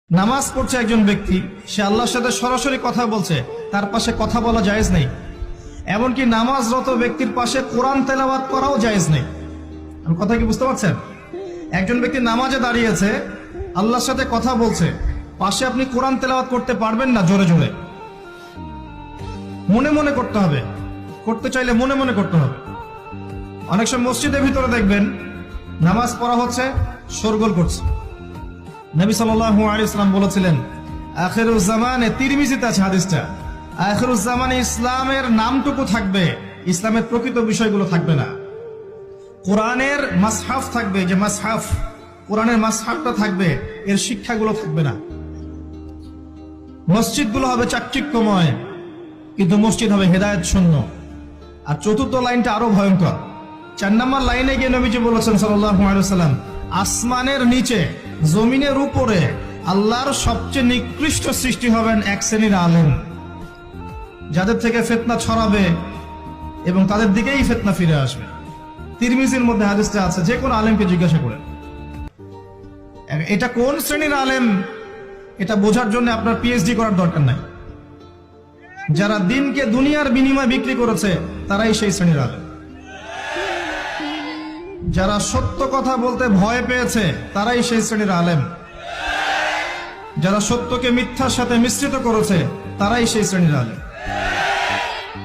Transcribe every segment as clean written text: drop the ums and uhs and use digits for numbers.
নামাজ পড়ছে একজন ব্যক্তি, সে আল্লাহর সাথে সরাসরি কথা বলছে, তার পাশে কথা বলা জায়েজ নেই। এমনকি নামাজরত ব্যক্তির পাশে কোরআন তেলাওয়াত করাও জায়েজ নেই। আমি কথা কি বুঝতে পারছেন? একজন ব্যক্তি নামাজে দাঁড়িয়েছে, আল্লাহর সাথে কথা বলছে, পাশে আপনি কোরআন তেলাওয়াত করতে পারবেন না জোরে জোরে। মনে মনে করতে হবে, করতে চাইলে মনে মনে করতে হবে। অনেক সময় মসজিদের ভিতরে দেখবেন নামাজ পড়া হচ্ছে, শোরগোল করছে। নবী সাল্লাল্লাহু আলাইহি ওয়াসাল্লাম বলেছিলেন, আখিরুজ জামানে, তিরমিজিতে আছে হাদিসটা, আখিরুজ জামানে ইসলামের নামটুকু থাকবে, ইসলামের প্রকৃত বিষয়গুলো থাকবে না। কোরআনের মাসহাফ থাকবে, যে মাসহাফ, কোরআনের মাসহাফটা থাকবে, এর শিক্ষাগুলো থাকবে না। মসজিদগুলো হবে চাকচিক্যময়, কিন্তু মসজিদ হবে হেদায়েত শূন্য। আর চতুর্থ লাইনটা আরো ভয়ঙ্কর। 4 নম্বর লাইনে গিয়ে নবীজি বলেছেন সাল্লাল্লাহু আলাইহি ওয়াসাল্লাম, আসমানের নিচে জমিনের উপরে আল্লাহর সবচেয়ে নিকৃষ্ট সৃষ্টি হবেন এক শ্রেণীর আলেম, যাদের থেকে ফিতনা ছড়াবে এবং তাদের দিকেই ফিতনা ফিরে আসবে। তিরমিজির মধ্যে হাদিসটা আছে, যে কোনো আলেমকে জিজ্ঞাসা করেন এটা কোন শ্রেণীর আলেম, এটা বোঝার জন্য আপনার পিএইচডি করার দরকার নাই। যারা দিনকে দুনিয়ার বিনিময়ে বিক্রি করেছে তারাই সেই শ্রেণীর আলেম। যারা সত্য কথা বলতে ভয় পেয়েছে তারাই সেই শ্রেণীর আলেম। যারা সত্যকে মিথ্যার সাথে মিশ্রিত করেছে তারাই সেই শ্রেণীর আলেম।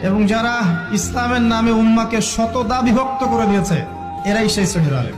এবং যারা ইসলামের নামে উম্মাকে শতদা বিভক্ত করে দিয়েছে এরাই সেই শ্রেণীর আলেম।